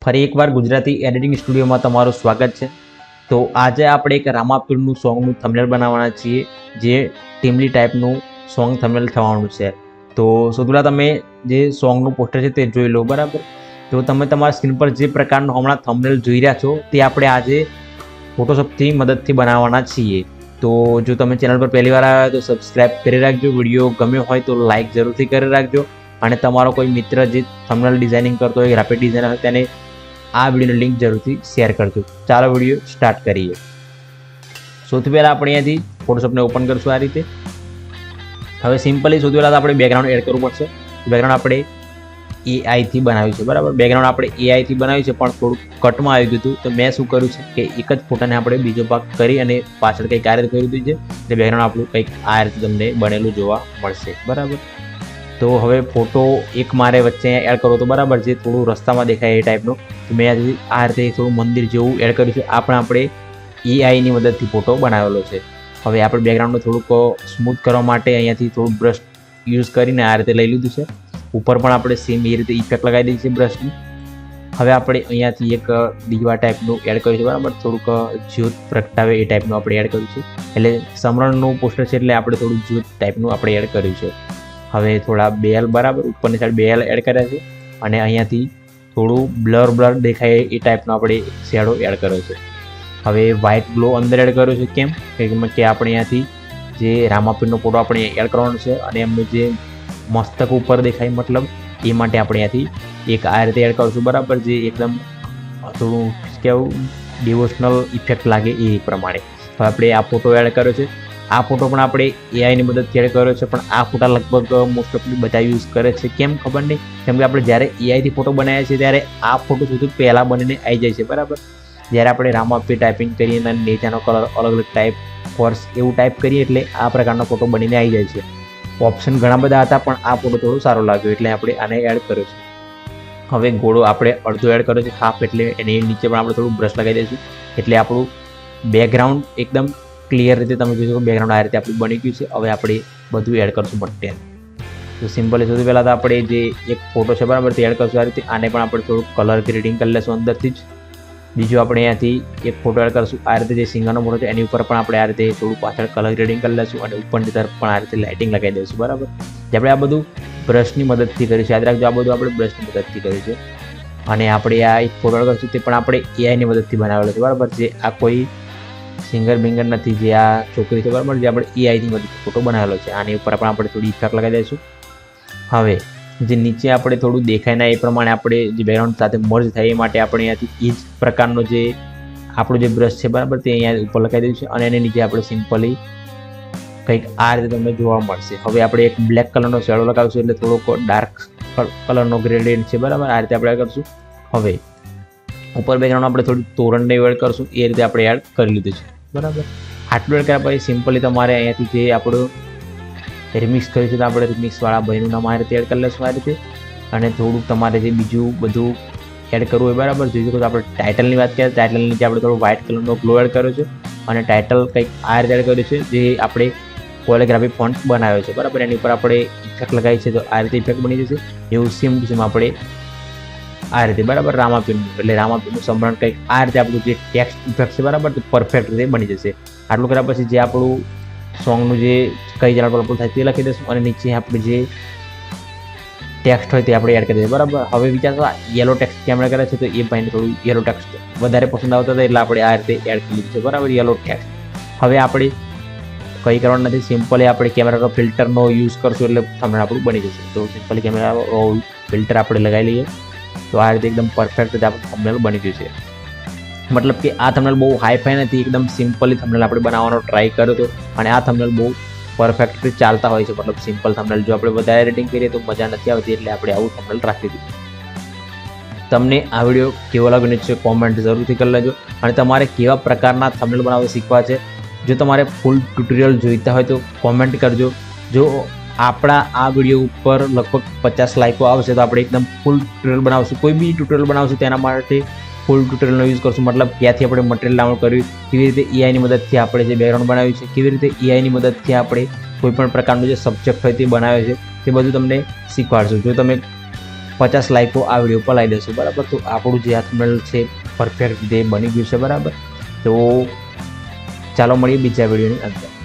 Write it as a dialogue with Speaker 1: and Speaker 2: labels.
Speaker 1: ફરી એકવાર ગુજરાતી એડિટિંગ સ્ટુડિયોમાં તમારું સ્વાગત છે। તો આજે આપણે એક રામાપીરનું સોંગનું થંબનેલ બનાવવાના છીએ, જે ટીમલી ટાઈપનું સોંગ થંબનેલ થવાનું છે। તો સૌથી પહેલાં તમે જે સોંગનું પોસ્ટર છે તે જોઈ લો, બરાબર। તો તમે તમારા સ્ક્રીન પર જે પ્રકારનું હમણાં થંબનેલ જોઈ રહ્યા છો તે આપણે આજે ફોટોશોપથી મદદથી બનાવવાના છીએ। તો જો તમે ચેનલ પર પહેલી વાર આવ્યા તો સબસ્ક્રાઈબ કરી રાખજો, વિડીયો ગમ્યો હોય તો લાઇક જરૂરથી કરી રાખજો, અને તમારો કોઈ મિત્ર જે થંબનેલ ડિઝાઇનિંગ કરતો હોય, ગ્રાફિક ડિઝાઇનર હોય, તેને આ વિડીયોની લિંક જરૂરથી શેર કરજો। ચાલો વિડીયો સ્ટાર્ટ કરીએ। સૌથી પહેલાં આપણે અહીંયાથી ફોટોશોપને ઓપન કરશું આ રીતે। હવે સિમ્પલી સૌથી પહેલાં આપણે બેકગ્રાઉન્ડ એડ કરવું પડશે। બેકગ્રાઉન્ડ આપણે એઆઈથી બનાવ્યું છે, બરાબર। બેકગ્રાઉન્ડ આપણે એઆઈથી બનાવ્યું છે, પણ થોડુંક કટમાં આવી ગયું હતું, તો મેં શું કર્યું છે કે એક જ ફોટાને આપણે બીજો ભાગ કરી અને પાછળ કંઈક આ રીતે કર્યું હતું છે, એટલે બેકગ્રાઉન્ડ આપણું કંઈક આ રીતે તમને બનેલું જોવા મળશે, બરાબર। તો હવે ફોટો એક મારે વચ્ચે એડ કરવો તો બરાબર, જે થોડું રસ્તામાં દેખાય એ ટાઈપનું, તો મેં આ રીતે થોડું મંદિર જેવું એડ કર્યું છે। આ પણ આપણે એઆઈની મદદથી ફોટો બનાવેલો છે। હવે આપણે બેકગ્રાઉન્ડને થોડુંક સ્મૂથ કરવા માટે અહીંયાથી થોડું બ્રશ યુઝ કરીને આ રીતે લઈ લીધું છે। ઉપર પણ આપણે સેમ એ રીતે ઇફેક્ટ લગાવી દીધી છે બ્રશની। હવે આપણે અહીંયાથી એક દીવા ટાઈપનું એડ કર્યું છે, બરાબર। થોડુંક જ્યોત પ્રગટાવે એ ટાઈપનું આપણે એડ કર્યું છે, એટલે સમરણનું પોસ્ટર છે એટલે આપણે થોડું જ્યોત ટાઈપનું આપણે એડ કર્યું છે। હવે થોડા બેલ, બરાબર, ઉપરની સાઈડ બેલ એડ કર્યા છે, અને અહીંયાથી થોડું બ્લર દેખાય એ ટાઈપનો આપણે શેડો એડ કર્યો છે। હવે વ્હાઇટ ગ્લો અંદર એડ કર્યો છે, કેમ કે આપણે અહીંયાથી જે રામાપીરનો ફોટો આપણે એડ કરવાનો છે, અને એમનું જે મસ્તક ઉપર દેખાય, મતલબ એ માટે આપણે અહીંયાથી એક આ રીતે એડ કરીશું, બરાબર, જે એકદમ થોડું કેવું ડિવોશનલ ઇફેક્ટ લાગે એ પ્રમાણે। હવે આપણે આ ફોટો એડ કર્યો છે। આ ફોટો પણ આપણે એઆઈની મદદથી એડ કર્યો છે, પણ આ ફોટા લગભગ મોસ્ટ ઓફલી બધા યુઝ કરે છે, કેમ ખબર નહીં, કેમ કે આપણે જ્યારે એઆઈથી ફોટો બનાવીએ છીએ ત્યારે આ ફોટો સૌથી પહેલાં બનીને આવી જાય છે, બરાબર। જ્યારે આપણે રામાપીર ટાઈપિંગ કરીએ અને નીચેનો કલર અલગ અલગ ટાઈપ ફોર્સ એવું ટાઈપ કરીએ એટલે આ પ્રકારનો ફોટો બનીને આવી જાય છે। ઓપ્શન ઘણા બધા હતા, પણ આ ફોટો થોડો સારો લાગ્યો એટલે આપણે આને એડ કર્યો છે। હવે ગોળો આપણે અડધો એડ કર્યો છે, હાફ, એટલે એની નીચે પણ આપણે થોડું બ્રશ લગાવી દઈશું, એટલે આપણું બેકગ્રાઉન્ડ એકદમ ક્લિયર રીતે તમે જોઈ શકો બેકગ્રાઉન્ડ આ રીતે આપણું બની ગયું છે। હવે આપણે બધું એડ કરશું મટીરિયલ। તો સિમ્પલી સૌથી પહેલાં તો આપણે જે એક ફોટો છે, બરાબર, તે એડ કરશું આ રીતે। આને પણ આપણે થોડુંક કલર ગ્રેડિંગ કરી લઈશું અંદરથી જ। બીજું આપણે અહીંયાથી એક ફોટો એડ કરશું આ રીતે, જે સિંગરનો ફોટો છે એની ઉપર પણ આપણે આ રીતે થોડું પાછળ કલર ગ્રેડિંગ કરી લઈશું, અને ઉપરની તરફ પણ આ રીતે લાઇટિંગ લગાવી દઈશું, બરાબર। જે આપણે આ બધું બ્રશની મદદથી કરીશું, યાદ રાખજો, આ બધું આપણે બ્રશની મદદથી કર્યું છે। અને આપણે આ એક ફોટો એડ કરીશું, તે પણ આપણે એઆઈની મદદથી બનાવેલો છે, બરાબર। જે આ કોઈ સિંગર બિંગર નથી, જે આ છોકરી છે, બરાબર, જે આપણે એઆઈની મદદથી ફોટો બનાવેલો છે। આની ઉપર પણ આપણે થોડી ઇફેક્ટ લગાવી દઈશું। હવે જે નીચે આપણે થોડું દેખાય ના એ પ્રમાણે આપણે જે બેકગ્રાઉન્ડ સાથે મર્જ થાય એ માટે આપણે અહીંયાથી એ જ પ્રકારનો જે આપણું જે બ્રશ છે, બરાબર, તે અહીંયા ઉપર લગાવી દઈશું, અને એને નીચે આપણે સિમ્પલી કંઈક આ રીતે તમને જોવા મળશે। હવે આપણે એક બ્લેક કલરનો શેડો લગાવીશું, એટલે થોડોક ડાર્ક કલરનો ગ્રેડિયન્ટ છે, બરાબર, આ રીતે આપણે કરશું। હવે ઉપર બેકગ્રાઉન્ડ આપણે થોડું તોરણને એડ કરશું, એ રીતે આપણે એડ કરી લીધું છે, બરાબર। આટલું એડ કર્યા પછી સિમ્પલી તમારે અહીંયાથી જે આપણું રિમિક્સ કર્યું છે, તો આપણે રિમિક્સવાળા ભાઈનું નામ આ રીતે એડ કરી લઈશું આ રીતે। અને થોડુંક તમારે જે બીજું બધું એડ કરવું હોય, બરાબર, જોઈ શકો તો આપણે ટાઇટલની વાત કરીએ, ટાઇટલની નીચે આપણે થોડું વ્હાઇટ કલરનો ગ્લો એડ કર્યો છે, અને ટાઇટલ કંઈક આ રીતે એડ કર્યું છે, જે આપણે કોલિગ્રાફી ફોન્ટ બનાવ્યો છે, બરાબર। એની ઉપર આપણે ઇફેક્ટ લગાવી છે, તો આ રીતે ઇફેક્ટ બની જશે। એવું સેમ ટુ સેમ આપણે આ રીતે, બરાબર, રામાપીરનું એટલે રામાપીરનું સમરણ કંઈક આ રીતે આપણું જે ટેક્સ્ટ ઇફેક્ટ છે, બરાબર, તે પરફેક્ટ રીતે બની જશે। આટલું કર્યા પછી જે આપણું સોંગનું જે કઈ ચેનલ પર અપલોડ થાય તે લખી દઈશું, અને નીચે આપણે જે ટેક્સ્ટ હોય તે આપણે એડ કરી દઈશું, બરાબર। હવે વિચારશો યલો ટેક્સ્ટ કેમ એડ કરે છે, તો એ ભાઈને થોડું યલો ટેક્સ્ટ વધારે પસંદ આવતો હતો, એટલે આપણે આ રીતે એડ કરી દીધું છે, બરાબર, યલો ટેક્સ્ટ। હવે આપણે કંઈ કરવાનું નથી, સિમ્પલી આપણે કેમેરા ફિલ્ટરનો યુઝ કરશું એટલે થંબનેલ આપણું બની જશે। તો સિમ્પલી કેમેરા ફિલ્ટર આપણે લગાવી લઈએ, તો આ રીતે એકદમ પરફેક્ટ રીતે આપણું થંબનેલ બની ગયું છે। મતલબ કે આ થંબનેલ બહુ હાઈફાઈ નથી, એકદમ સિમ્પલી થંબનેલ આપણે બનાવવાનો ટ્રાય કર્યો હતો, અને આ થંબનેલ બહુ પરફેક્ટ ચાલતા હોય છે, મતલબ સિમ્પલ થંબનેલ। જો આપણે વધારે એડિટિંગ કરીએ તો મજા નથી આવતી, એટલે આપણે આવું થંબનેલ રાખી દીધું। તમને આ વિડીયો કેવો લાગ્યો છે કોમેન્ટ જરૂરથી કરી લેજો, અને તમારે કેવા પ્રકારના થંબનેલ બનાવવા શીખવા છે, જો તમારે ફૂલ ટ્યુટોરિયલ જોઈતા હોય તો કોમેન્ટ કરજો। જો આપણા આ વિડીયો ઉપર લગભગ 50 લાઇકો આવશે તો આપણે એકદમ ફૂલ ટ્યુટોરિયલ બનાવશું, કોઈ બી ટ્યુટોરિયલ બનાવશું તેના માટે ફૂલ ટ્યુટોરિયલનો યુઝ કરશું, મતલબ ક્યાંથી આપણે મટીરિયલ ડાઉનલોડ કર્યું, કેવી રીતે એઆઈની મદદથી આપણે જે બેકગ્રાઉન્ડ બનાવ્યું છે, કેવી રીતે એઆઈની મદદથી આપણે કોઈ પણ પ્રકારનું જે સબ્જેક્ટ હોય તે બનાવે છે, તે બધું તમને શીખવાડશું। જો તમે 50 લાઈકો આ વિડીયો પર લાવી દેશો, બરાબર. તો આપણું જે આ થંબનેલ છે પરફેક્ટ રીતે બની ગયું છે, બરાબર. તો ચાલો મળીએ બીજા વિડીયોની અંદર.